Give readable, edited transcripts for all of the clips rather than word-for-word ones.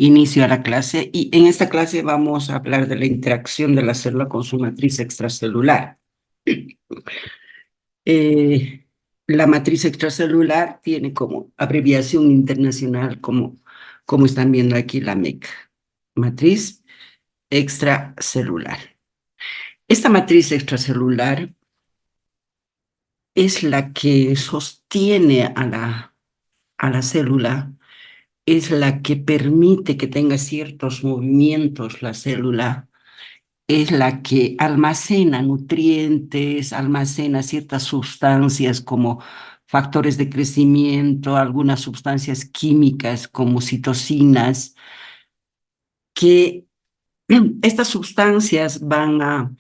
inicio a la clase y en esta clase vamos a hablar de la interacción de la célula con su matriz extracelular. La matriz extracelular tiene como abreviación internacional, como están viendo aquí, la MEC, matriz extracelular. Esta matriz extracelular es la que sostiene a la célula, es la que permite que tenga ciertos movimientos la célula, es la que almacena nutrientes, almacena ciertas sustancias como factores de crecimiento, algunas sustancias químicas como citocinas, que estas sustancias van a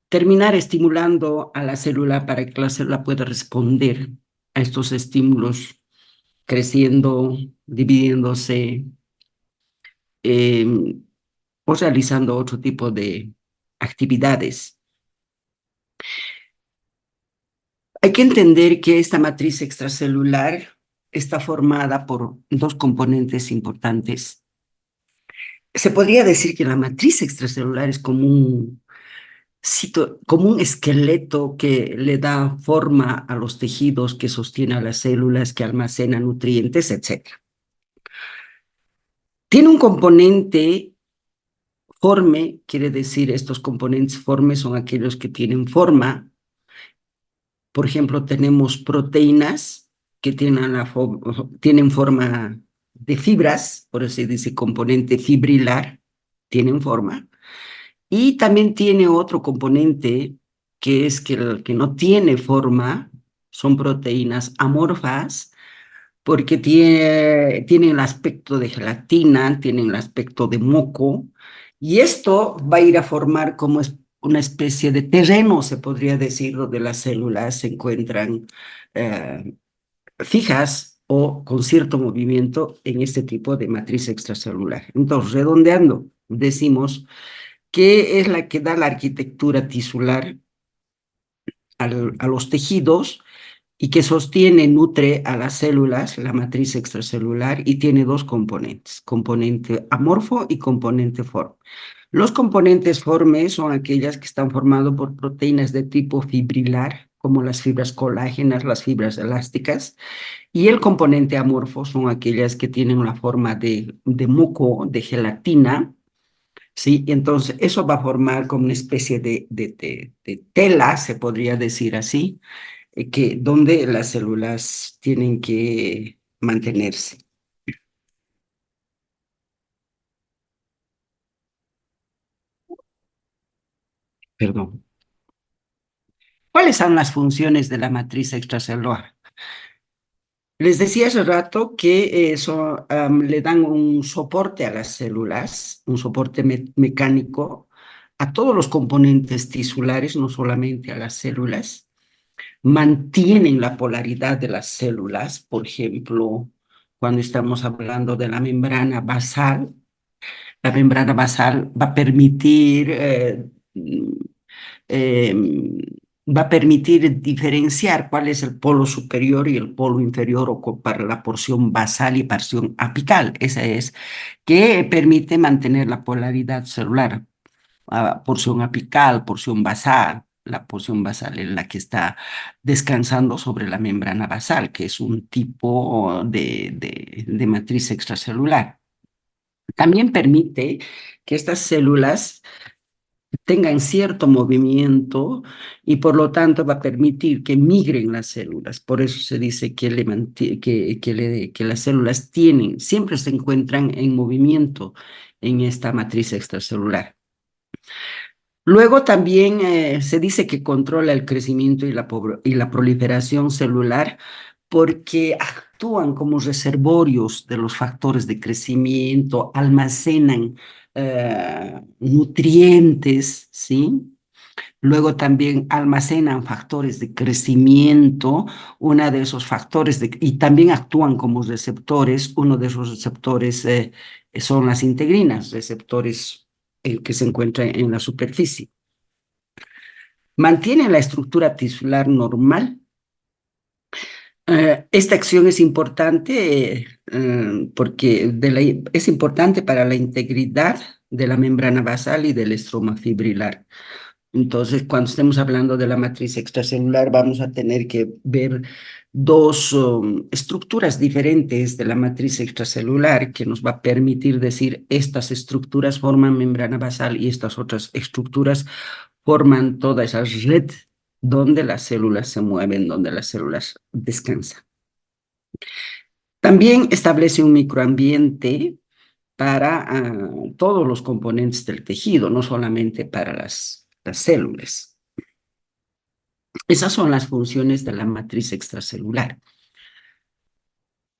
terminar estimulando a la célula para que la célula pueda responder a estos estímulos, creciendo, dividiéndose, eh, o realizando otro tipo de actividades. Hay que entender que esta matriz extracelular está formada por dos componentes importantes. Se podría decir que la matriz extracelular es como un esqueleto que le da forma a los tejidos, que sostiene a las células, que almacena nutrientes, etc. Tiene un componente forme, quiere decir estos componentes formes son aquellos que tienen forma. Por ejemplo, tenemos proteínas que tienen forma de fibras, por eso se dice componente fibrilar, tienen forma. Y también tiene otro componente que es que el que no tiene forma, son proteínas amorfas, porque tienen el aspecto de gelatina, tienen el aspecto de moco, y esto va a ir a formar como una especie de terreno, se podría decir, donde las células se encuentran eh, fijas o con cierto movimiento en este tipo de matriz extracelular. Entonces, redondeando, decimos que es la que da la arquitectura tisular a los tejidos y que sostiene, nutre a las células, la matriz extracelular, y tiene dos componentes, componente amorfo y componente forme. Los componentes formes son aquellas que están formados por proteínas de tipo fibrilar, como las fibras colágenas, las fibras elásticas, y el componente amorfo son aquellas que tienen la forma de muco, de gelatina, ¿sí? Entonces, eso va a formar como una especie de tela, se podría decir así, donde las células tienen que mantenerse. Perdón. ¿Cuáles son las funciones de la matriz extracelular? Les decía hace rato que le dan un soporte a las células, un soporte mecánico a todos los componentes tisulares, no solamente a las células. Mantienen la polaridad de las células, por ejemplo, cuando estamos hablando de la membrana basal eh, va a permitir diferenciar cuál es el polo superior y el polo inferior para la porción basal y porción apical. Esa es que permite mantener la polaridad celular, porción apical, porción basal. La porción basal es la que está descansando sobre la membrana basal, que es un tipo de matriz extracelular. También permite que estas células tengan cierto movimiento y por lo tanto va a permitir que migren las células. Por eso se dice que las células siempre se encuentran en movimiento en esta matriz extracelular. Luego también se dice que controla el crecimiento y la proliferación celular porque actúan como reservorios de los factores de crecimiento, almacenan nutrientes, ¿sí? Luego también almacenan factores de crecimiento, uno de esos factores, y también actúan como receptores, uno de esos receptores son las integrinas, receptores que se encuentran en la superficie. Mantienen la estructura tisular normal, Esta acción es importante porque es importante para la integridad de la membrana basal y del estroma fibrilar. Entonces, cuando estemos hablando de la matriz extracelular, vamos a tener que ver dos estructuras diferentes de la matriz extracelular que nos va a permitir decir estas estructuras forman membrana basal y estas otras estructuras forman toda esa red donde las células se mueven, donde las células descansan. También establece un microambiente para todos los componentes del tejido, no solamente para las células. Esas son las funciones de la matriz extracelular.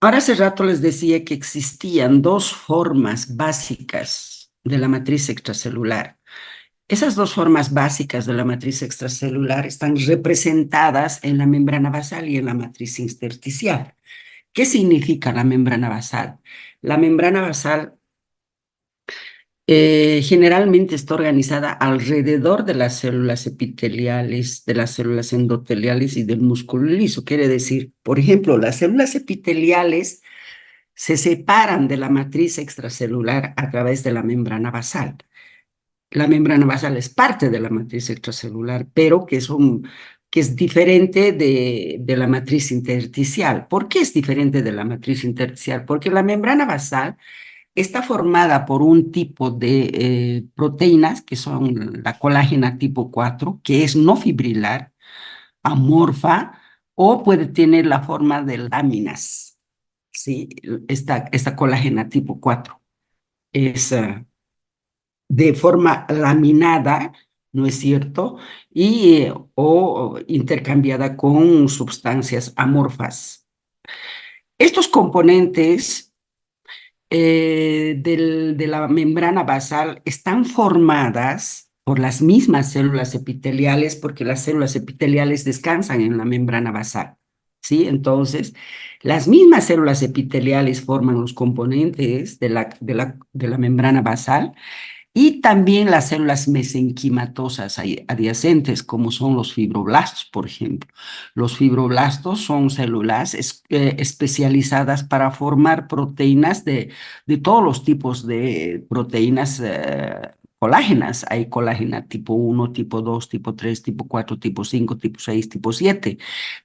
Ahora hace rato les decía que existían dos formas básicas de la matriz extracelular. Esas dos formas básicas de la matriz extracelular están representadas en la membrana basal y en la matriz intersticial. ¿Qué significa la membrana basal? La membrana basal generalmente está organizada alrededor de las células epiteliales, de las células endoteliales y del músculo liso. Quiere decir, por ejemplo, las células epiteliales se separan de la matriz extracelular a través de la membrana basal. La membrana basal es parte de la matriz extracelular, pero que es diferente de la matriz intersticial. ¿Por qué es diferente de la matriz intersticial? Porque la membrana basal está formada por un tipo de proteínas, que son la colágena tipo 4, que es no fibrilar, amorfa, o puede tener la forma de láminas. ¿Sí? Esta colágena tipo 4 es de forma laminada, ¿no es cierto? O intercambiada con sustancias amorfas. Estos componentes de la membrana basal están formadas por las mismas células epiteliales, porque las células epiteliales descansan en la membrana basal, ¿sí? Entonces, las mismas células epiteliales forman los componentes de la membrana basal y también las células mesenquimatosas adyacentes, como son los fibroblastos, por ejemplo. Los fibroblastos son células especializadas para formar proteínas de todos los tipos de proteínas colágenas. Hay colágena tipo 1, tipo 2, tipo 3, tipo 4, tipo 5, tipo 6, tipo 7.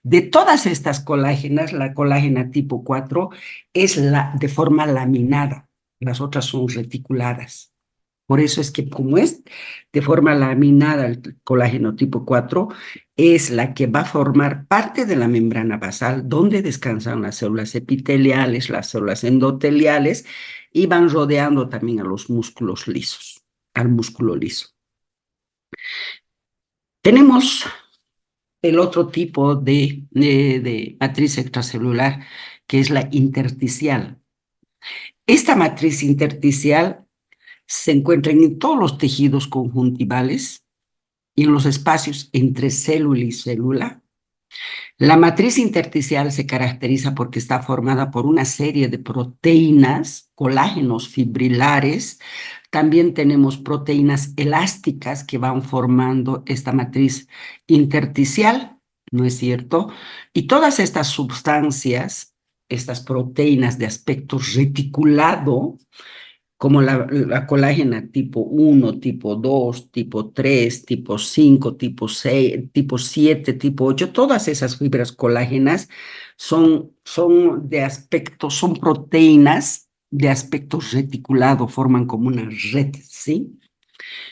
De todas estas colágenas, la colágena tipo 4 es de forma laminada. Las otras son reticuladas. Por eso es que como es de forma laminada el colágeno tipo 4, es la que va a formar parte de la membrana basal donde descansan las células epiteliales, las células endoteliales y van rodeando también a los músculos lisos, al músculo liso. Tenemos el otro tipo de matriz extracelular que es la intersticial. Esta matriz intersticial se encuentra en todos los tejidos conjuntivales y en los espacios entre célula y célula. La matriz intersticial se caracteriza porque está formada por una serie de proteínas, colágenos fibrilares. También tenemos proteínas elásticas que van formando esta matriz intersticial, ¿no es cierto? Y todas estas sustancias, estas proteínas de aspecto reticulado, como la colágena tipo 1, tipo 2, tipo 3, tipo 5, tipo 6, tipo 7, tipo 8, todas esas fibras colágenas son de aspecto, son proteínas de aspecto reticulado, forman como una red, ¿sí?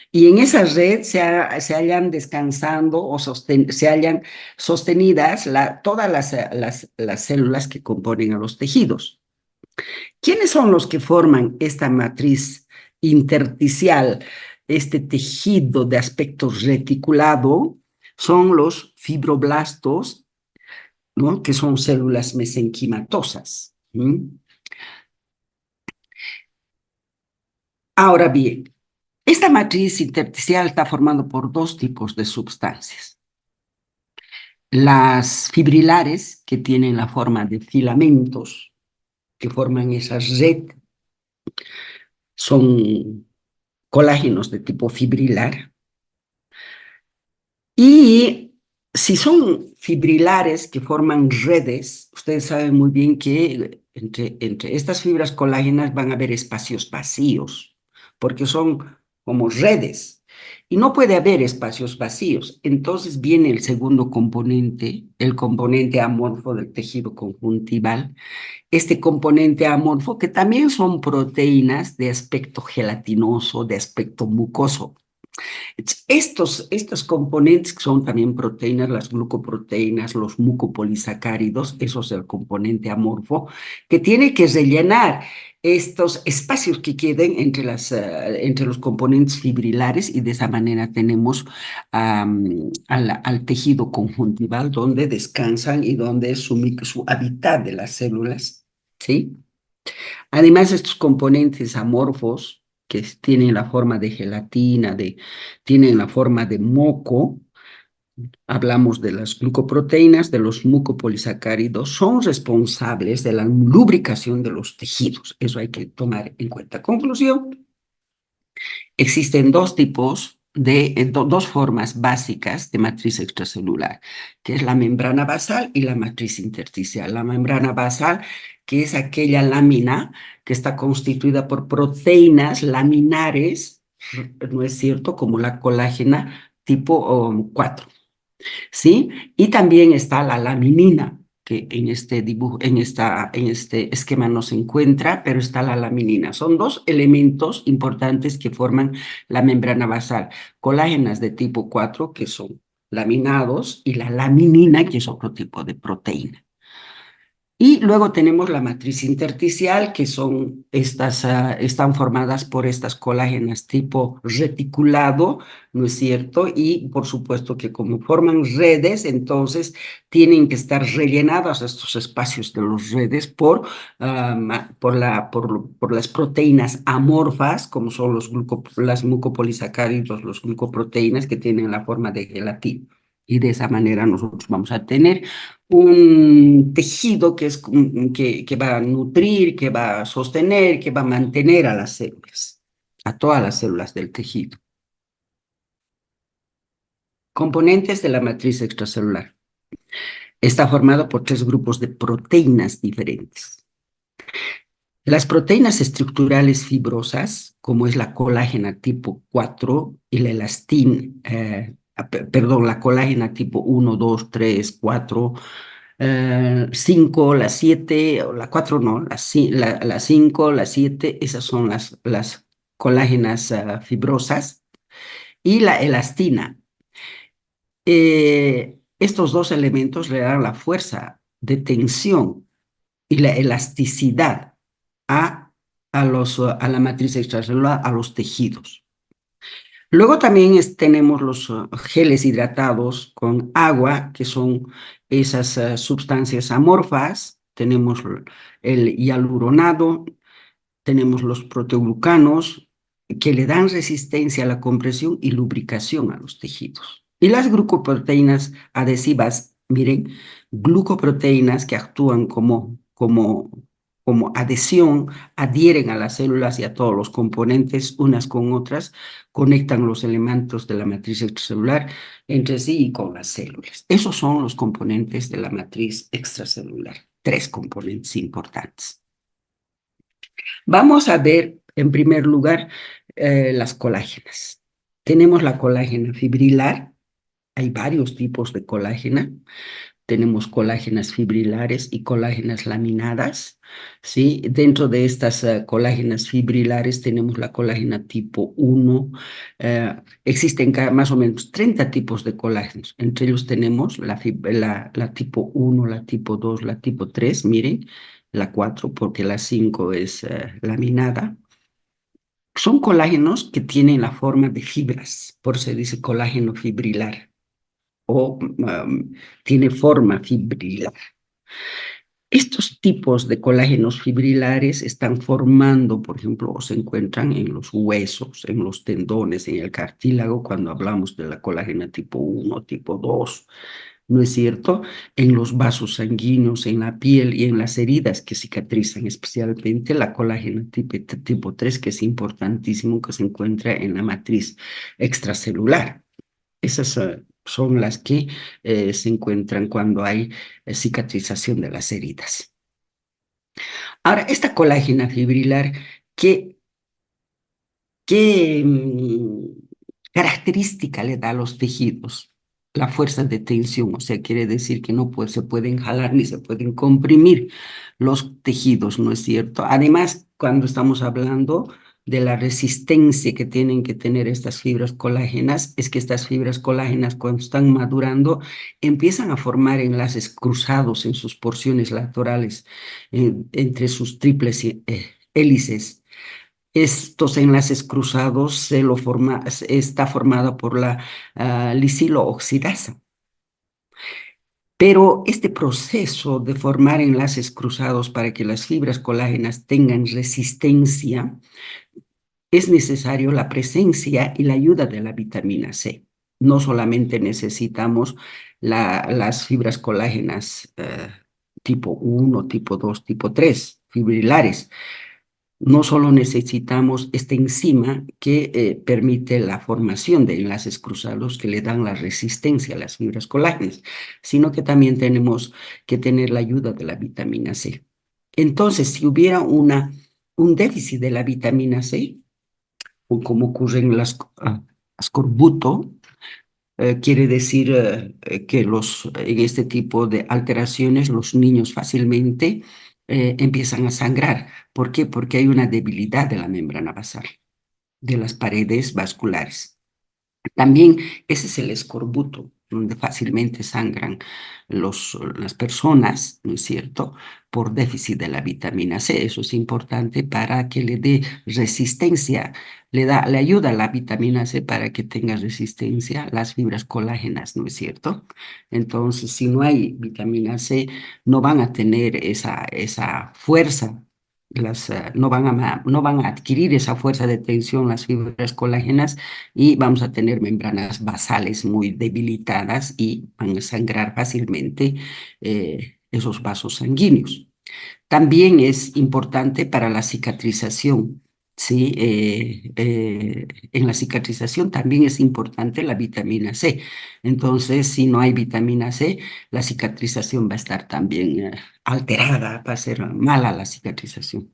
Y en esa red se hallan descansando o se hallan sostenidas todas las células que componen a los tejidos. ¿Quiénes son los que forman esta matriz intersticial, este tejido de aspecto reticulado? Son los fibroblastos, ¿no? Que son células mesenquimatosas. Ahora bien, esta matriz intersticial está formada por dos tipos de sustancias. Las fibrilares, que tienen la forma de filamentos, que forman esa red, son colágenos de tipo fibrilar. Y Si son fibrilares que forman redes, ustedes saben muy bien que entre estas fibras colágenas van a haber espacios vacíos, porque son como redes. Y no puede haber espacios vacíos. Entonces viene el segundo componente, el componente amorfo del tejido conjuntival. Este componente amorfo, que también son proteínas de aspecto gelatinoso, de aspecto mucoso. Estos componentes que son también proteínas, las glucoproteínas, los mucopolisacáridos, eso es el componente amorfo, que tiene que rellenar estos espacios que queden entre los componentes fibrilares y de esa manera tenemos al tejido conjuntival donde descansan y donde es su hábitat de las células, ¿sí? Además, estos componentes amorfos que tienen la forma de gelatina, tienen la forma de moco, hablamos de las glucoproteínas, de los mucopolisacáridos, son responsables de la lubricación de los tejidos. Eso hay que tomar en cuenta. Conclusión, existen dos tipos dos formas básicas de matriz extracelular, que es la membrana basal y la matriz intersticial. La membrana basal, que es aquella lámina que está constituida por proteínas laminares, ¿no es cierto? Como la colágena tipo 4. ¿Sí? Y también está la laminina, que en este dibujo, en este esquema no se encuentra, pero está la laminina. Son dos elementos importantes que forman la membrana basal. Colágenas de tipo 4, que son laminados, y la laminina, que es otro tipo de proteína. Y luego tenemos la matriz intersticial, que son están formadas por estas colágenas tipo reticulado, ¿no es cierto? Y por supuesto que como forman redes, entonces tienen que estar rellenados estos espacios de las redes por las proteínas amorfas, como son las mucopolisacáridos, los glucoproteínas que tienen la forma de gelatina. Y de esa manera nosotros vamos a tener un tejido que va a nutrir, que va a sostener, que va a mantener a las células, a todas las células del tejido. Componentes de la matriz extracelular. Está formado por tres grupos de proteínas diferentes. Las proteínas estructurales fibrosas, como es la colágena tipo 4 y la elastina, perdón, la colágena tipo 1, 2, 3, 4, 5, la 7, o la 4 no, la 5, la 7, esas son las colágenas fibrosas y la elastina. Estos dos elementos le dan la fuerza de tensión y la elasticidad a, a la matriz extracelular, a los tejidos. Luego también tenemos los geles hidratados con agua, que son esas sustancias amorfas. Tenemos el hialuronado, tenemos los proteoglucanos, que le dan resistencia a la compresión y lubricación a los tejidos. Y las glucoproteínas adhesivas, miren, glucoproteínas que actúan como adhesión, adhieren a las células y a todos los componentes unas con otras, conectan los elementos de la matriz extracelular entre sí y con las células. Esos son los componentes de la matriz extracelular, tres componentes importantes. Vamos a ver, en primer lugar, las colágenas. Tenemos la colágena fibrilar. Hay varios tipos de colágena. Tenemos colágenas fibrilares y colágenas laminadas, ¿sí? Dentro de estas colágenas fibrilares tenemos la colágena tipo 1. Existen más o menos 30 tipos de colágenos. Entre ellos tenemos la tipo 1, la tipo 2, la tipo 3. Miren, la 4 porque la 5 es laminada. Son colágenos que tienen la forma de fibras, por eso se dice colágeno fibrilar o tiene forma fibrilar. Estos tipos de colágenos fibrilares están formando, por ejemplo, o se encuentran en los huesos, en los tendones, en el cartílago, cuando hablamos de la colágena tipo 1, tipo 2, ¿no es cierto? En los vasos sanguíneos, en la piel y en las heridas que cicatrizan, especialmente la colágena tipo 3, que es importantísimo, que se encuentra en la matriz extracelular. Esas son las que se encuentran cuando hay cicatrización de las heridas. Ahora, esta colágena fibrilar, ¿qué, qué característica le da a los tejidos? La fuerza de tensión, o sea, quiere decir que no se pueden jalar ni se pueden comprimir los tejidos, ¿no es cierto? Además, cuando estamos hablando de la resistencia que tienen que tener estas fibras colágenas, es que estas fibras colágenas cuando están madurando empiezan a formar enlaces cruzados en sus porciones laterales, entre sus triples hélices. Estos enlaces cruzados está formado por la lisilo-oxidasa. Pero este proceso de formar enlaces cruzados para que las fibras colágenas tengan resistencia, es necesario la presencia y la ayuda de la vitamina C. No solamente necesitamos las fibras colágenas tipo 1, tipo 2, tipo 3, fibrilares. No solo necesitamos esta enzima que permite la formación de enlaces cruzados que le dan la resistencia a las fibras colágenas, sino que también tenemos que tener la ayuda de la vitamina C. Entonces, si hubiera un déficit de la vitamina C, o como ocurre en las ascorbuto, quiere decir que en este tipo de alteraciones los niños fácilmente empiezan a sangrar. ¿Por qué? Porque hay una debilidad de la membrana basal, de las paredes vasculares. También ese es el escorbuto, donde fácilmente sangran las personas, ¿no es cierto?, por déficit de la vitamina C. Eso es importante para que le dé resistencia, le ayuda a la vitamina C para que tenga resistencia a las fibras colágenas, ¿no es cierto? Entonces, si no hay vitamina C, no van a tener esa fuerza. No van a adquirir esa fuerza de tensión las fibras colágenas y vamos a tener membranas basales muy debilitadas y van a sangrar fácilmente esos vasos sanguíneos. También es importante para la cicatrización. Sí, en la cicatrización también es importante la vitamina C. Entonces, si no hay vitamina C, la cicatrización va a estar también alterada, va a ser mala la cicatrización.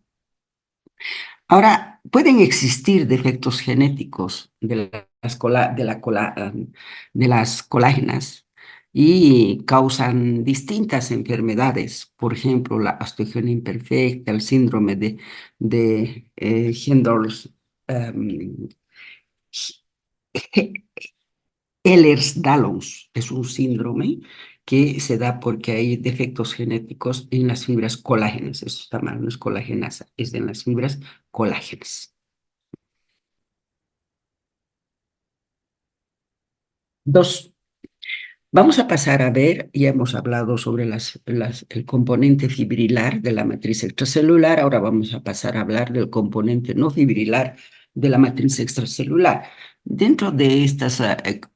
Ahora, pueden existir defectos genéticos de las colágenas y causan distintas enfermedades, por ejemplo, la osteogenia imperfecta, el síndrome de Ehlers-Danlos. Es un síndrome que se da porque hay defectos genéticos en las fibras colágenas. Eso está mal, no es colágenas, es en las fibras colágenas. Dos, vamos a pasar a ver, ya hemos hablado sobre el componente fibrilar de la matriz extracelular, ahora vamos a pasar a hablar del componente no fibrilar de la matriz extracelular. Dentro de estas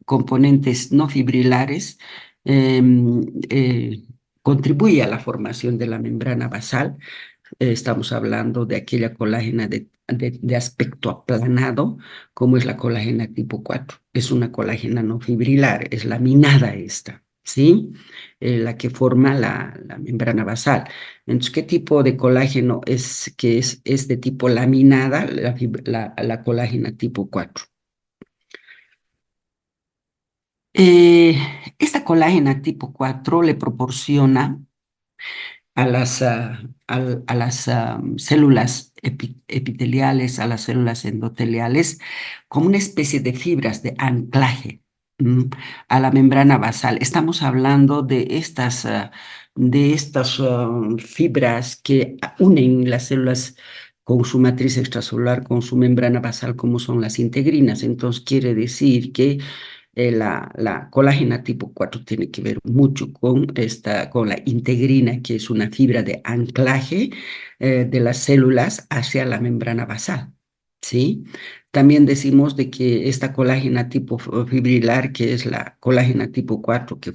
componentes no fibrilares, em, eh, contribuye a la formación de la membrana basal. Estamos hablando de aquella colágena de aspecto aplanado, como es la colágena tipo 4. Es una colágena no fibrilar, es laminada esta, ¿sí? La que forma la membrana basal. Entonces, ¿qué tipo de colágeno es de tipo laminada, la colágena tipo 4? Eh, Esta colágena tipo 4 le proporciona a las células epiteliales, a las células endoteliales, como una especie de fibras de anclaje a la membrana basal. Estamos hablando de estas fibras que unen las células con su matriz extracelular, con su membrana basal, como son las integrinas. Entonces, quiere decir que la colágena tipo 4 tiene que ver mucho con la integrina, que es una fibra de anclaje de las células hacia la membrana basal, ¿sí? También decimos de que esta colágena tipo fibrilar, que es la colágena tipo 4 que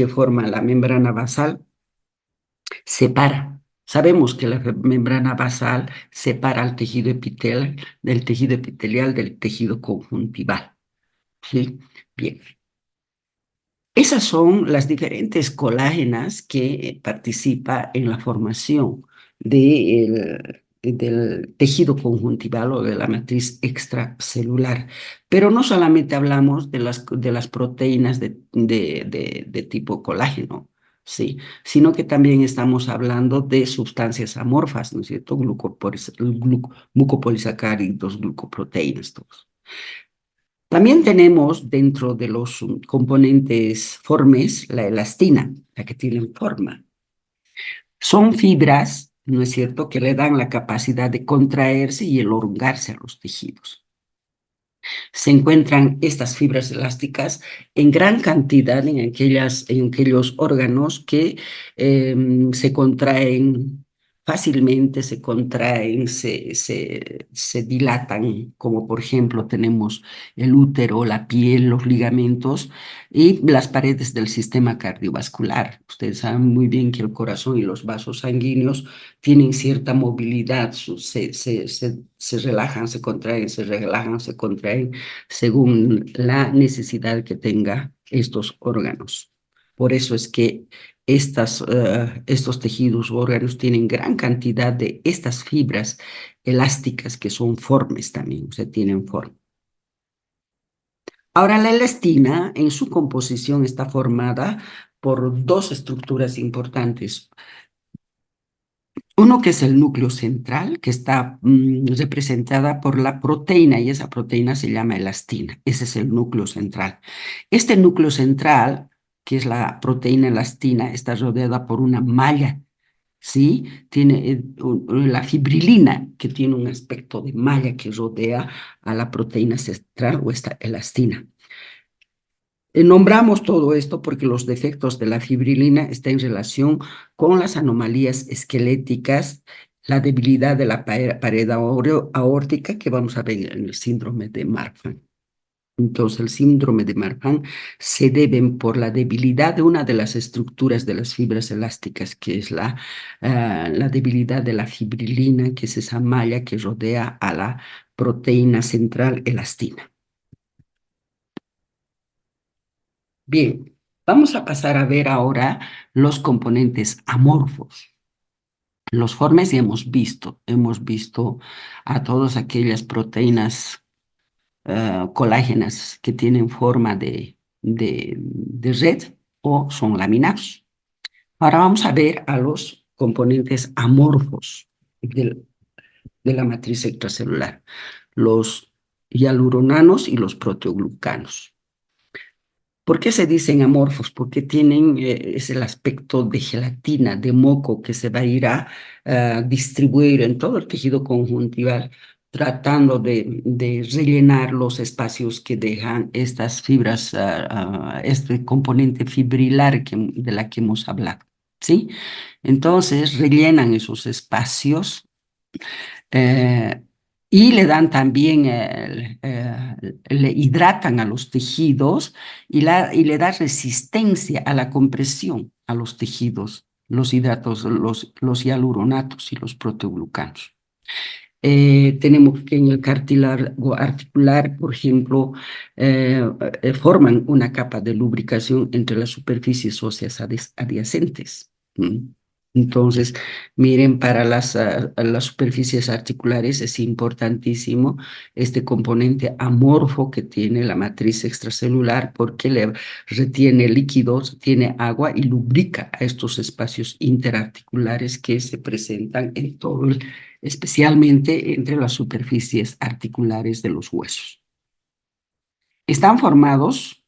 forma la membrana basal, separa. Sabemos que la membrana basal separa el tejido del tejido epitelial del tejido conjuntival. Sí, bien. Esas son las diferentes colágenas que participan en la formación del tejido conjuntival o de la matriz extracelular. Pero no solamente hablamos de las proteínas de tipo colágeno, ¿sí? Sino que también estamos hablando de sustancias amorfas, ¿no es cierto? Mucopolisacáridos, glucoproteínas, todos. También tenemos dentro de los componentes formes la elastina, la que tienen forma. Son fibras, ¿no es cierto?, que le dan la capacidad de contraerse y elongarse a los tejidos. Se encuentran estas fibras elásticas en gran cantidad en aquellos órganos que se contraen fácilmente, se contraen, se dilatan, como por ejemplo tenemos el útero, la piel, los ligamentos y las paredes del sistema cardiovascular. Ustedes saben muy bien que el corazón y los vasos sanguíneos tienen cierta movilidad, se relajan, se contraen, se relajan, se contraen, según la necesidad que tenga estos órganos. Por eso es que estos tejidos u órganos tienen gran cantidad de estas fibras elásticas que son formes también, o sea, tienen forma. Ahora, la elastina en su composición está formada por dos estructuras importantes. Uno que es el núcleo central, que está representada por la proteína, y esa proteína se llama elastina. Ese es el núcleo central. Este núcleo central, que es la proteína elastina, está rodeada por una malla, ¿sí? Tiene la fibrilina, que tiene un aspecto de malla que rodea a la proteína central o esta elastina. Nombramos todo esto porque los defectos de la fibrilina están en relación con las anomalías esqueléticas, la debilidad de la pared aórtica que vamos a ver en el síndrome de Marfan. Entonces, el síndrome de Marfan se debe por la debilidad de una de las estructuras de las fibras elásticas, que es la debilidad de la fibrilina, que es esa malla que rodea a la proteína central elastina. Bien, vamos a pasar a ver ahora los componentes amorfos. Los formes ya hemos visto a todas aquellas proteínas colágenas que tienen forma de red o son laminados. Ahora vamos a ver a los componentes amorfos de la matriz extracelular, los hialuronanos y los proteoglucanos. ¿Por qué se dicen amorfos? Porque tienen es el aspecto de gelatina, de moco, que se va a ir a distribuir en todo el tejido conjuntival, tratando de rellenar los espacios que dejan estas fibras, este componente fibrilar de la que hemos hablado, ¿sí? Entonces, rellenan esos espacios eh, y le dan también, le hidratan a los tejidos y le da resistencia a la compresión a los tejidos, los hidratos, los hialuronatos y los proteoglucanos. Tenemos que en el cartílago articular, por ejemplo, forman una capa de lubricación entre las superficies óseas adyacentes. Entonces, miren, para las superficies articulares es importantísimo este componente amorfo que tiene la matriz extracelular porque le retiene líquidos, tiene agua y lubrica a estos espacios interarticulares que se presentan en todo especialmente entre las superficies articulares de los huesos. Están formados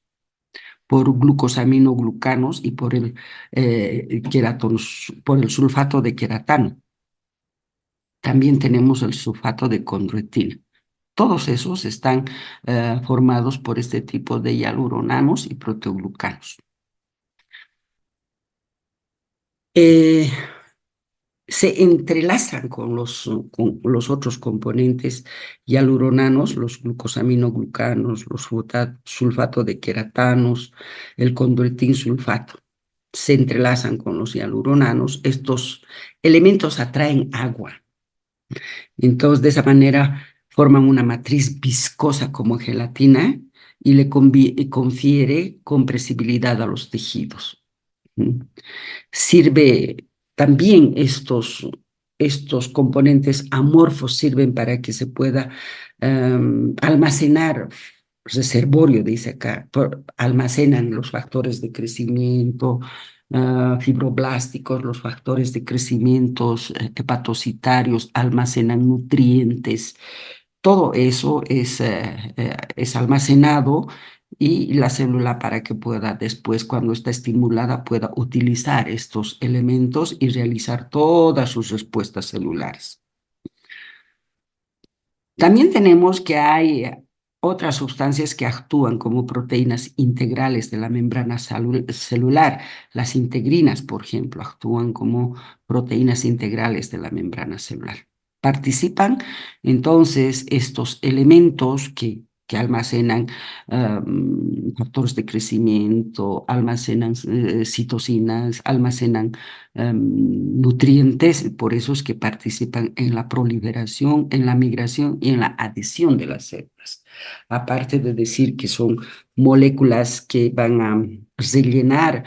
por glucosaminoglucanos y por el sulfato de queratano. También tenemos el sulfato de condroitina. Todos esos están formados por este tipo de hialuronanos y proteoglucanos. Se entrelazan con los otros componentes hialuronanos, los glucosaminoglucanos, los sulfato de queratanos, el condroitin sulfato. Se entrelazan con los hialuronanos. Estos elementos atraen agua. Entonces, de esa manera forman una matriz viscosa como gelatina y confiere compresibilidad a los tejidos. ¿Mm? Sirve también estos componentes amorfos sirven para que se pueda almacenar reservorio, dice acá, almacenan los factores de crecimiento, fibroblásticos, los factores de crecimiento hepatocitarios, almacenan nutrientes. Todo eso es almacenado y la célula para que pueda después, cuando está estimulada, pueda utilizar estos elementos y realizar todas sus respuestas celulares. También tenemos que hay otras sustancias que actúan como proteínas integrales de la membrana celular. Las integrinas, por ejemplo, actúan como proteínas integrales de la membrana celular. Participan entonces estos elementos que almacenan factores de crecimiento, almacenan citocinas, almacenan nutrientes, por eso es que participan en la proliferación, en la migración y en la adhesión de las células. Aparte de decir que son moléculas que van a rellenar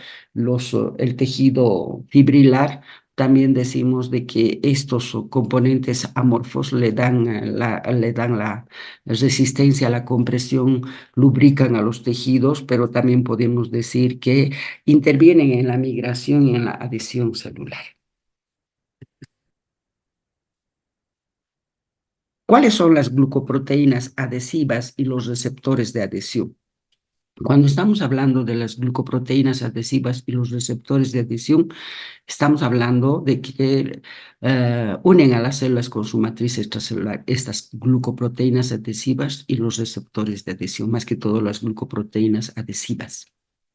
el tejido fibrilar, también decimos de que estos componentes amorfos le dan la resistencia a la compresión, lubrican a los tejidos, pero también podemos decir que intervienen en la migración y en la adhesión celular. ¿Cuáles son las glucoproteínas adhesivas y los receptores de adhesión? Cuando estamos hablando de las glucoproteínas adhesivas y los receptores de adhesión, estamos hablando de que unen a las células con su matriz extracelular estas glucoproteínas adhesivas y los receptores de adhesión, más que todo las glucoproteínas adhesivas.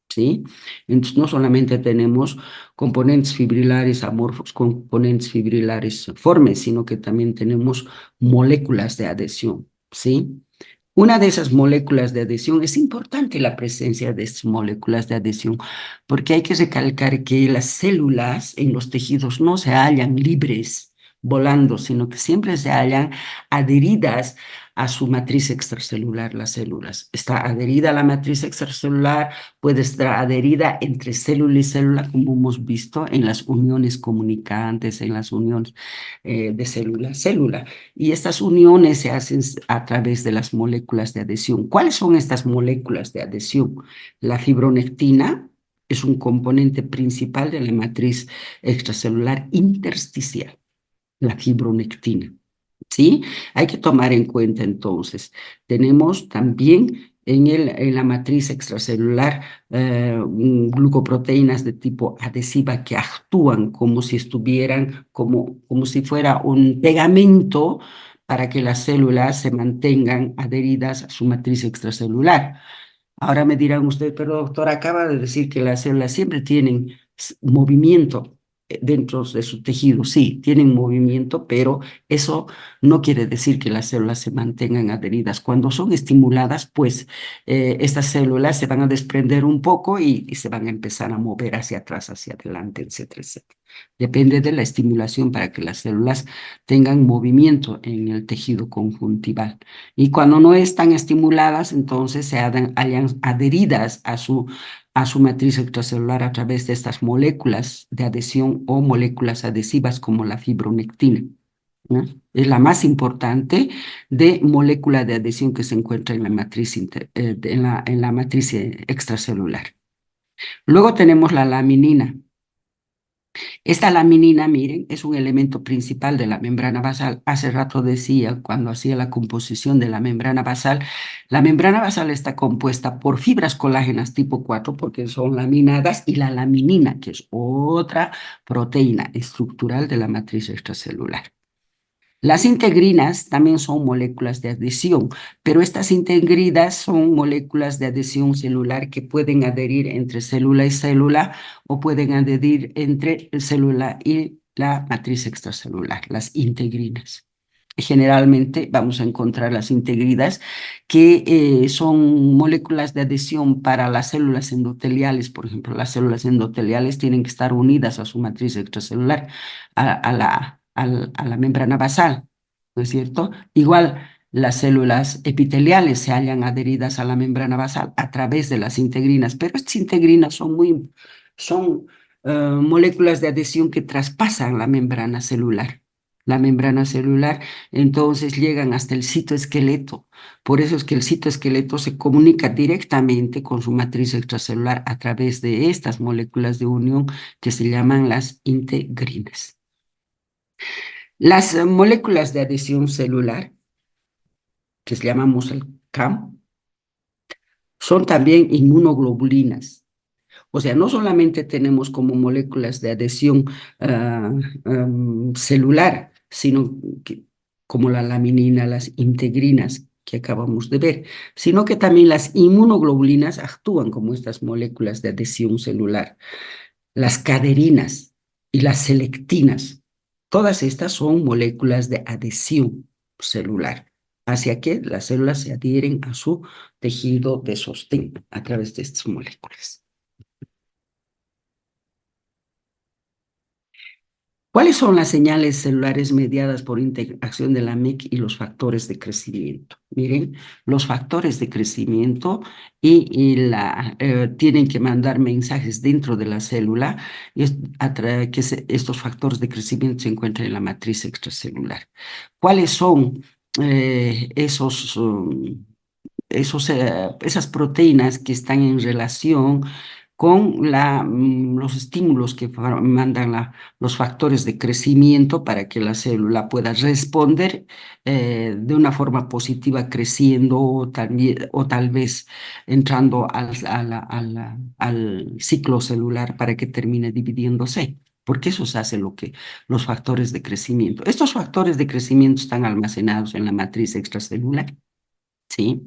¿Sí? Entonces, no solamente tenemos componentes fibrilares amorfos, componentes fibrilares formes, sino que también tenemos moléculas de adhesión, ¿sí? Una de esas moléculas de adhesión, es importante la presencia de estas moléculas de adhesión, porque hay que recalcar que las células en los tejidos no se hallan libres volando, sino que siempre se hallan adheridas a su matriz extracelular, las células. Está adherida a la matriz extracelular, puede estar adherida entre célula y célula, como hemos visto en las uniones comunicantes, en las uniones de célula a célula. Y estas uniones se hacen a través de las moléculas de adhesión. ¿Cuáles son estas moléculas de adhesión? La fibronectina es un componente principal de la matriz extracelular intersticial, la fibronectina. ¿Sí? Hay que tomar en cuenta entonces, tenemos también en la matriz extracelular glucoproteínas de tipo adhesiva que actúan como si estuvieran, como si fuera un pegamento para que las células se mantengan adheridas a su matriz extracelular. Ahora me dirán ustedes, pero doctor, acaba de decir que las células siempre tienen movimiento dentro de su tejido. Sí, tienen movimiento, pero eso no quiere decir que las células se mantengan adheridas. Cuando son estimuladas, pues estas células se van a desprender un poco y se van a empezar a mover hacia atrás, hacia adelante, etcétera, etcétera. Depende de la estimulación para que las células tengan movimiento en el tejido conjuntival. Y cuando no están estimuladas, entonces se hallan adheridas a su matriz extracelular a través de estas moléculas de adhesión o moléculas adhesivas como la fibronectina, ¿no? Es la más importante de molécula de adhesión que se encuentra en la matriz, en la matriz extracelular. Luego tenemos la laminina. Esta laminina, miren, es un elemento principal de la membrana basal. Hace rato decía, cuando hacía la composición de la membrana basal está compuesta por fibras colágenas tipo 4, porque son laminadas, y la laminina, que es otra proteína estructural de la matriz extracelular. Las integrinas también son moléculas de adhesión, pero estas integrinas son moléculas de adhesión celular que pueden adherir entre célula y célula o pueden adherir entre célula y la matriz extracelular, las integrinas. Generalmente vamos a encontrar las integrinas que son moléculas de adhesión para las células endoteliales. Por ejemplo, las células endoteliales tienen que estar unidas a su matriz extracelular, a la membrana basal, ¿no es cierto? Igual las células epiteliales se hallan adheridas a la membrana basal a través de las integrinas, pero estas integrinas son moléculas de adhesión que traspasan la membrana celular. La membrana celular, entonces llegan hasta el citoesqueleto. Por eso es que el citoesqueleto se comunica directamente con su matriz extracelular a través de estas moléculas de unión que se llaman las integrinas. Las moléculas de adhesión celular, que llamamos el CAM, son también inmunoglobulinas. O sea, no solamente tenemos como moléculas de adhesión ah, celular, sino como la laminina, las integrinas que acabamos de ver, sino que también las inmunoglobulinas actúan como estas moléculas de adhesión celular. Las caderinas y las selectinas, todas estas son moléculas de adhesión celular, hacia que las células se adhieren a su tejido de sostén a través de estas moléculas. ¿Cuáles son las señales celulares mediadas por interacción de la MEC y los factores de crecimiento? Miren, los factores de crecimiento tienen que mandar mensajes dentro de la célula y estos factores de crecimiento se encuentran en la matriz extracelular. ¿Cuáles son esas proteínas que están en relación con los estímulos que mandan los factores de crecimiento para que la célula pueda responder de una forma positiva, creciendo o tal vez entrando al ciclo celular para que termine dividiéndose? Porque eso se hace los factores de crecimiento. Estos factores de crecimiento están almacenados en la matriz extracelular. ¿Sí?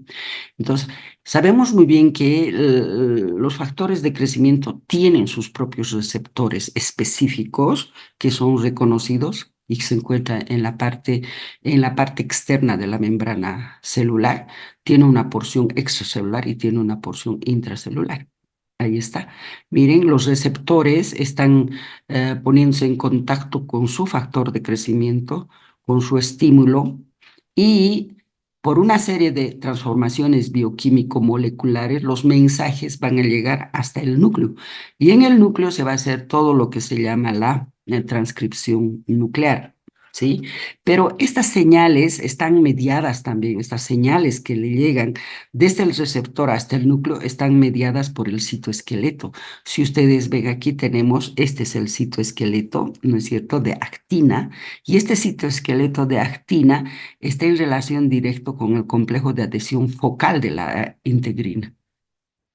Entonces, sabemos muy bien que los factores de crecimiento tienen sus propios receptores específicos que son reconocidos y que se encuentran en la parte externa de la membrana celular. Tiene una porción extracelular y tiene una porción intracelular. Ahí está. Miren, los receptores están poniéndose en contacto con su factor de crecimiento, con su estímulo y por una serie de transformaciones bioquímico-moleculares, los mensajes van a llegar hasta el núcleo. Y en el núcleo se va a hacer todo lo que se llama la transcripción nuclear. ¿Sí? Pero estas señales están mediadas también, estas señales que le llegan desde el receptor hasta el núcleo están mediadas por el citoesqueleto. Si ustedes ven aquí tenemos, este es el citoesqueleto, ¿no es cierto?, de actina, y este citoesqueleto de actina está en relación directa con el complejo de adhesión focal de la integrina.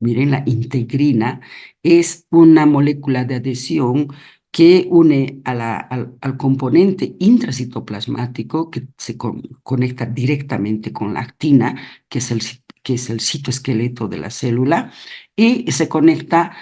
Miren, la integrina es una molécula de adhesión que une al componente intracitoplasmático que se conecta directamente con la actina, que es el citoesqueleto de la célula, y se conecta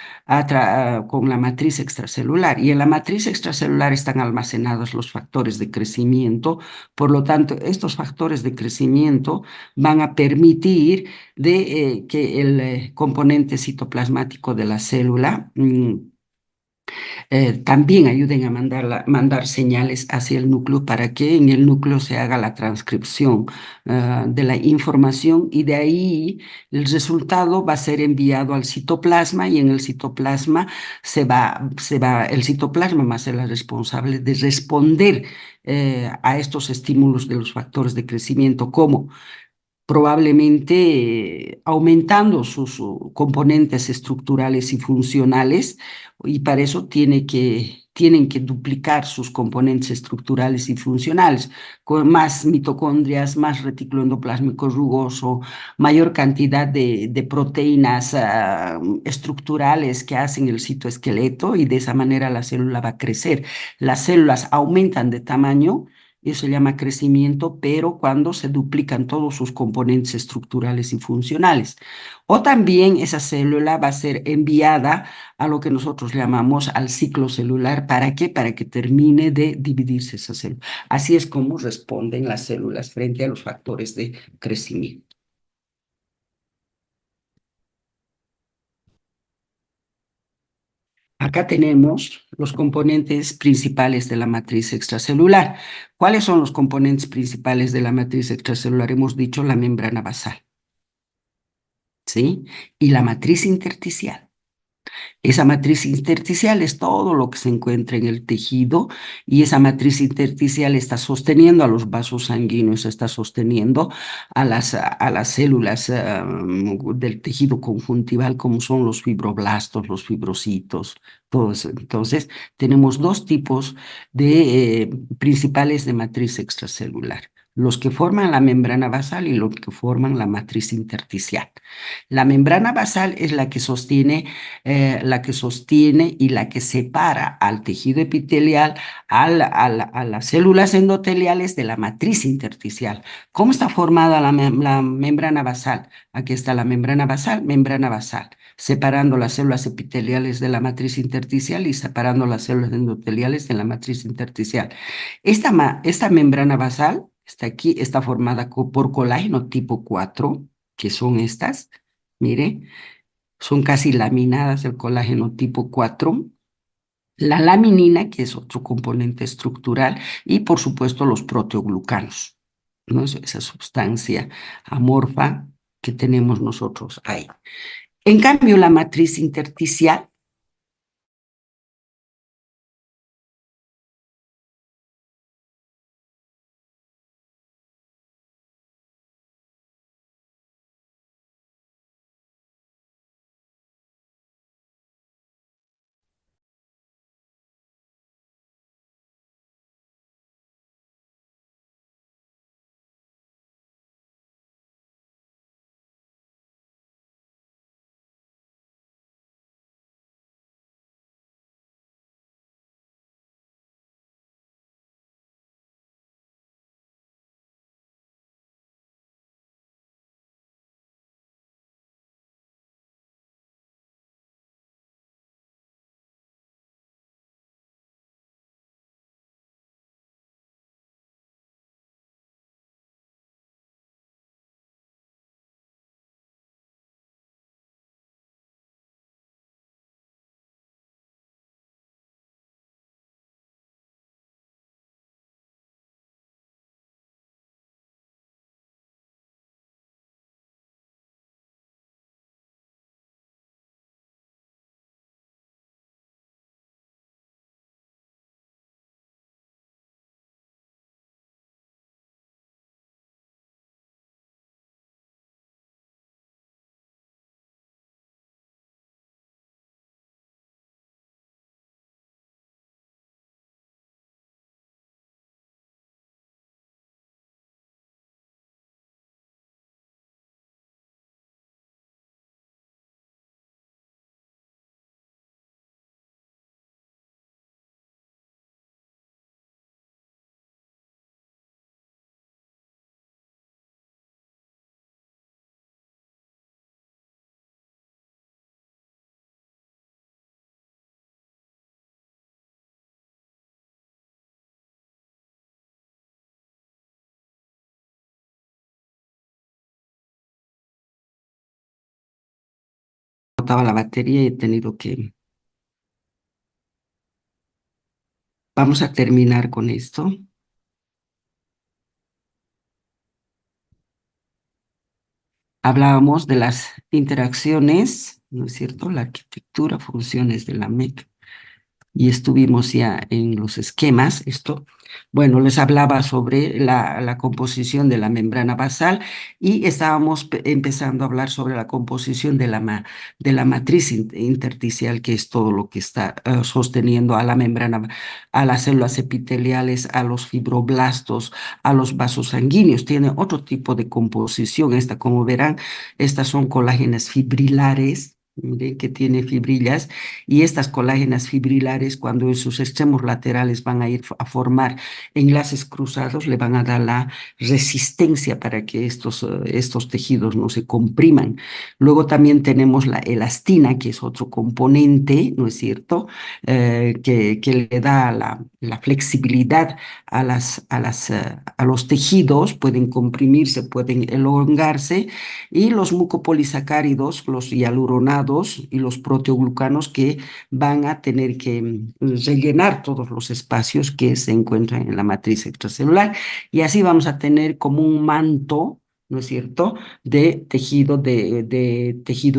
con la matriz extracelular. Y en la matriz extracelular están almacenados los factores de crecimiento. Por lo tanto, estos factores de crecimiento van a permitir que el componente citoplasmático de la célula también ayuden a mandar señales hacia el núcleo para que en el núcleo se haga la transcripción de la información y de ahí el resultado va a ser enviado al citoplasma y en el citoplasma el citoplasma va a ser la responsable de responder a estos estímulos de los factores de crecimiento, como probablemente aumentando sus componentes estructurales y funcionales, y para eso tienen que duplicar sus componentes estructurales y funcionales, con más mitocondrias, más retículo endoplásmico rugoso, mayor cantidad de proteínas estructurales que hacen el citoesqueleto, y de esa manera la célula va a crecer. Las células aumentan de tamaño. Eso se llama crecimiento, pero cuando se duplican todos sus componentes estructurales y funcionales. O también esa célula va a ser enviada a lo que nosotros llamamos al ciclo celular. ¿Para qué? Para que termine de dividirse esa célula. Así es como responden las células frente a los factores de crecimiento. Acá tenemos los componentes principales de la matriz extracelular. ¿Cuáles son los componentes principales de la matriz extracelular? Hemos dicho la membrana basal, ¿sí? Y la matriz intersticial. Esa matriz intersticial es todo lo que se encuentra en el tejido y esa matriz intersticial está sosteniendo a los vasos sanguíneos, está sosteniendo a las células del tejido conjuntival como son los fibroblastos, los fibrocitos, todo eso. Entonces, tenemos dos tipos de principales de matriz extracelular. Los que forman la membrana basal y los que forman la matriz intersticial. La membrana basal es la que sostiene y la que separa al tejido epitelial, a las células endoteliales de la matriz intersticial. ¿Cómo está formada la membrana basal? Aquí está la membrana basal, separando las células epiteliales de la matriz intersticial y separando las células endoteliales de la matriz intersticial. Esta membrana basal está aquí, está formada por colágeno tipo 4, que son estas. Mire, son casi laminadas el colágeno tipo 4, la laminina, que es otro componente estructural, y por supuesto los proteoglucanos, ¿no? Esa sustancia amorfa que tenemos nosotros ahí. En cambio, la matriz intersticial botaba la batería y he tenido que... Vamos a terminar con esto. Hablábamos de las interacciones, ¿no es cierto? La arquitectura, funciones de la MEC. Y estuvimos ya en los esquemas. Esto, bueno, les hablaba sobre la composición de la membrana basal y estábamos empezando a hablar sobre la composición de la matriz intersticial, que es todo lo que está sosteniendo a la membrana, a las células epiteliales, a los fibroblastos, a los vasos sanguíneos. Tiene otro tipo de composición. Esta, como verán, estas son colágenas fibrilares. Miren que tiene fibrillas y estas colágenas fibrilares, cuando en sus extremos laterales van a ir a formar enlaces cruzados, le van a dar la resistencia para que estos tejidos no se compriman. Luego también tenemos la elastina, que es otro componente, ¿no es cierto?, que le da la flexibilidad a los tejidos, pueden comprimirse, pueden elongarse, y los mucopolisacáridos, los hialuronados, proteína 2 y los proteoglucanos que van a tener que rellenar todos los espacios que se encuentran en la matriz extracelular. Y así vamos a tener como un manto, ¿no es cierto?, de tejido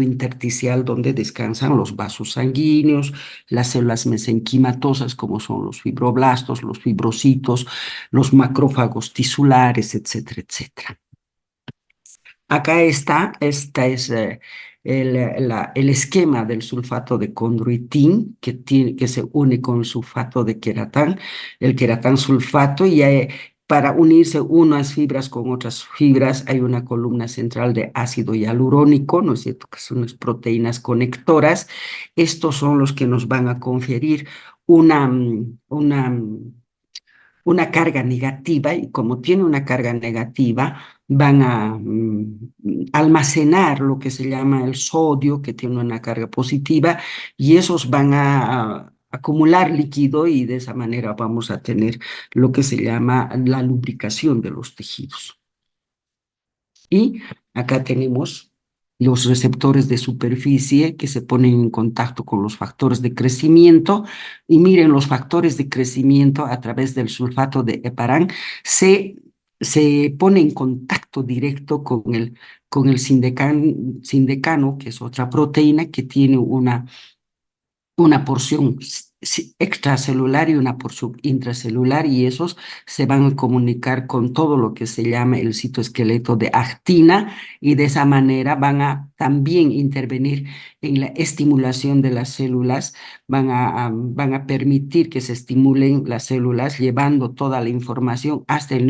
intersticial donde descansan los vasos sanguíneos, las células mesenquimatosas, como son los fibroblastos, los fibrocitos, los macrófagos tisulares, etcétera, etcétera. Acá está, esta es el esquema del sulfato de condroitín que se une con el sulfato de queratán, el queratán sulfato, y para unirse unas fibras con otras fibras hay una columna central de ácido hialurónico, ¿no es cierto?, que son las proteínas conectoras. Estos son los que nos van a conferir una, una carga negativa, y como tiene una carga negativa, van a almacenar lo que se llama el sodio, que tiene una carga positiva, y esos van a acumular líquido, y de esa manera vamos a tener lo que se llama la lubricación de los tejidos. Y acá tenemos los receptores de superficie que se ponen en contacto con los factores de crecimiento. Y miren, los factores de crecimiento a través del sulfato de heparán se pone en contacto directo con el sindecano, que es otra proteína que tiene una porción extracelular y una porción intracelular, y esos se van a comunicar con todo lo que se llama el citoesqueleto de actina, y de esa manera van a también intervenir en la estimulación de las células, van a permitir que se estimulen las células llevando toda la información hasta el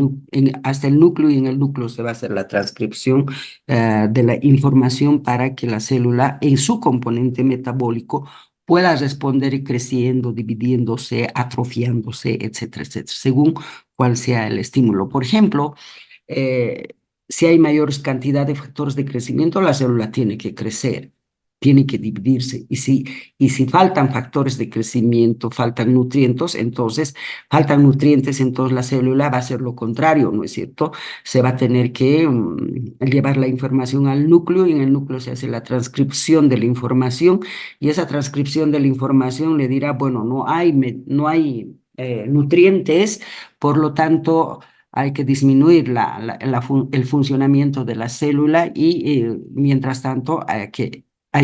núcleo, y en el núcleo se va a hacer la transcripción de la información para que la célula en su componente metabólico pueda responder creciendo, dividiéndose, atrofiándose, etcétera, etcétera, según cuál sea el estímulo. Por ejemplo, si hay mayor cantidad de factores de crecimiento, la célula tiene que crecer, tiene que dividirse. Y si faltan factores de crecimiento, faltan nutrientes, entonces la célula va a hacer lo contrario, ¿no es cierto? Se va a tener que llevar la información al núcleo, y en el núcleo se hace la transcripción de la información, y esa transcripción de la información le dirá, bueno, no hay nutrientes, por lo tanto hay que disminuir el funcionamiento de la célula, y mientras tanto hay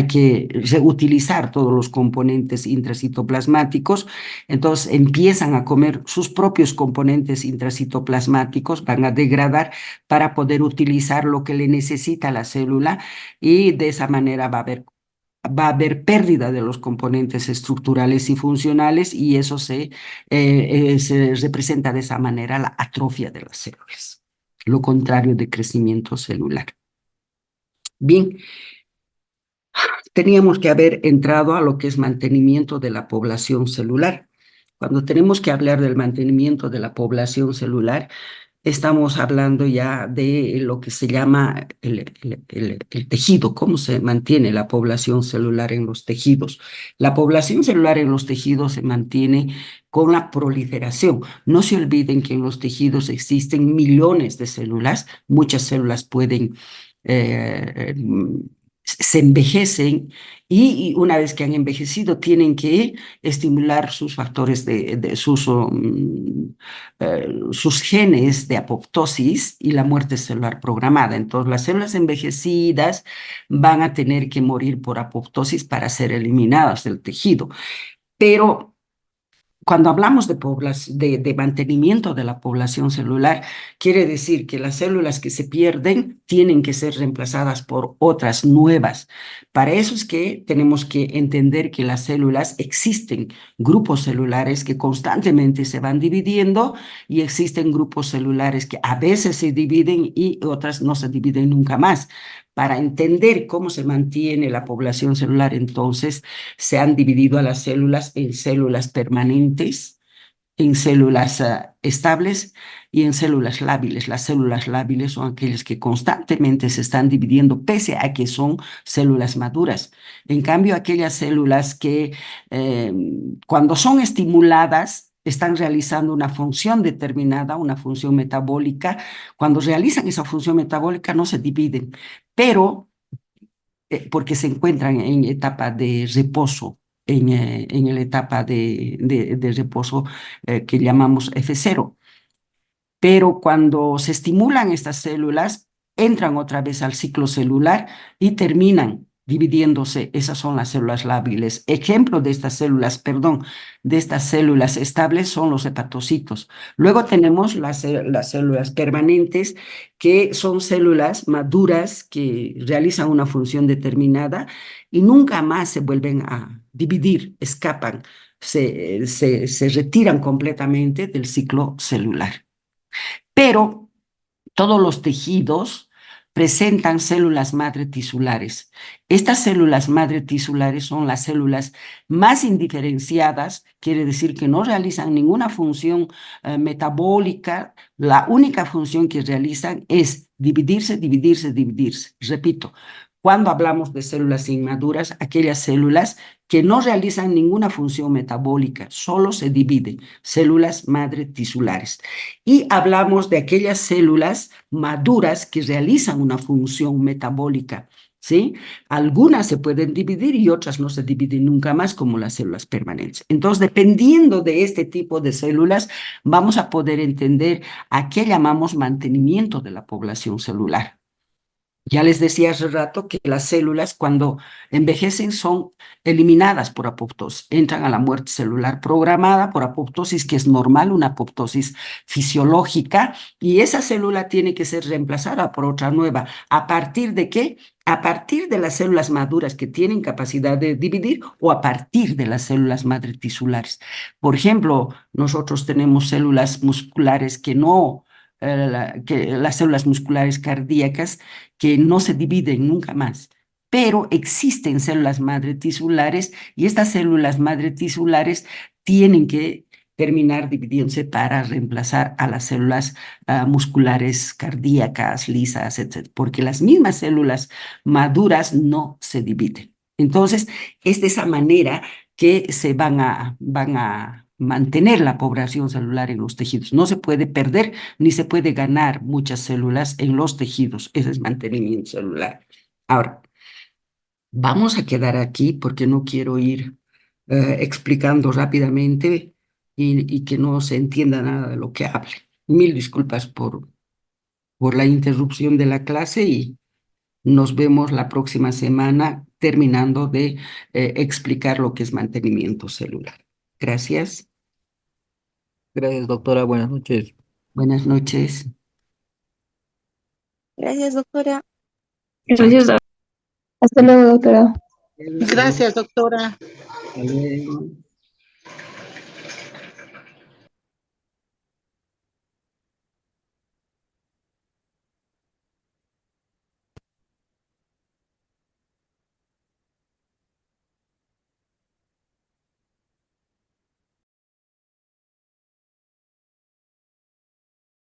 que reutilizar todos los componentes intracitoplasmáticos. Entonces empiezan a comer sus propios componentes intracitoplasmáticos, van a degradar para poder utilizar lo que le necesita la célula, y de esa manera va a haber pérdida de los componentes estructurales y funcionales, y eso se representa de esa manera la atrofia de las células, lo contrario de crecimiento celular. Bien, teníamos que haber entrado a lo que es mantenimiento de la población celular. Cuando tenemos que hablar del mantenimiento de la población celular, estamos hablando ya de lo que se llama el tejido, cómo se mantiene la población celular en los tejidos. La población celular en los tejidos se mantiene con la proliferación. No se olviden que en los tejidos existen millones de células, muchas células eh, se envejecen, y una vez que han envejecido tienen que estimular sus factores sus genes de apoptosis y la muerte celular programada. Entonces, las células envejecidas van a tener que morir por apoptosis para ser eliminadas del tejido. Pero cuando hablamos de mantenimiento de la población celular, quiere decir que las células que se pierden tienen que ser reemplazadas por otras nuevas. Para eso es que tenemos que entender que las células existen grupos celulares que constantemente se van dividiendo, y existen grupos celulares que a veces se dividen y otras no se dividen nunca más. Para entender cómo se mantiene la población celular, entonces, se han dividido a las células en células permanentes, en células estables y en células lábiles. Las células lábiles son aquellas que constantemente se están dividiendo pese a que son células maduras. En cambio, aquellas células que cuando son estimuladas están realizando una función determinada, una función metabólica. Cuando realizan esa función metabólica no se dividen, pero porque se encuentran en etapa de reposo, en la etapa de reposo que llamamos F0. Pero cuando se estimulan estas células, entran otra vez al ciclo celular y terminan dividiéndose. Esas son las células lábiles. Ejemplo de estas células, perdón, de estas células estables son los hepatocitos. Luego tenemos las células permanentes, que son células maduras que realizan una función determinada y nunca más se vuelven a dividir, escapan, se retiran completamente del ciclo celular. Pero todos los tejidos presentan células madre tisulares. Estas células madre tisulares son las células más indiferenciadas, quiere decir que no realizan ninguna función metabólica. La única función que realizan es dividirse, dividirse, dividirse. Repito, cuando hablamos de células inmaduras, aquellas células que no realizan ninguna función metabólica, solo se dividen, células madre tisulares. Y hablamos de aquellas células maduras que realizan una función metabólica, ¿sí? Algunas se pueden dividir y otras no se dividen nunca más, como las células permanentes. Entonces, dependiendo de este tipo de células, vamos a poder entender a qué llamamos mantenimiento de la población celular. Ya les decía hace rato que las células cuando envejecen son eliminadas por apoptosis, entran a la muerte celular programada por apoptosis, que es normal, una apoptosis fisiológica, y esa célula tiene que ser reemplazada por otra nueva. ¿A partir de qué? A partir de las células maduras que tienen capacidad de dividir o a partir de las células madre tisulares. Por ejemplo, nosotros tenemos células musculares que las células musculares cardíacas que no se dividen nunca más. Pero existen células madre tisulares y estas células madre tisulares tienen que terminar dividiéndose para reemplazar a las células musculares cardíacas, lisas, etc. Porque las mismas células maduras no se dividen. Entonces, es de esa manera que se van a mantener la población celular en los tejidos. No se puede perder ni se puede ganar muchas células en los tejidos. Ese es mantenimiento celular. Ahora, vamos a quedar aquí porque no quiero ir explicando rápidamente y que no se entienda nada de lo que hable. Mil disculpas por la interrupción de la clase y nos vemos la próxima semana terminando de explicar lo que es mantenimiento celular. Gracias. Gracias, doctora. Buenas noches. Buenas noches. Gracias, doctora. Chao, Gracias, chao. hasta luego, doctora. Hasta Gracias, doctora. luego.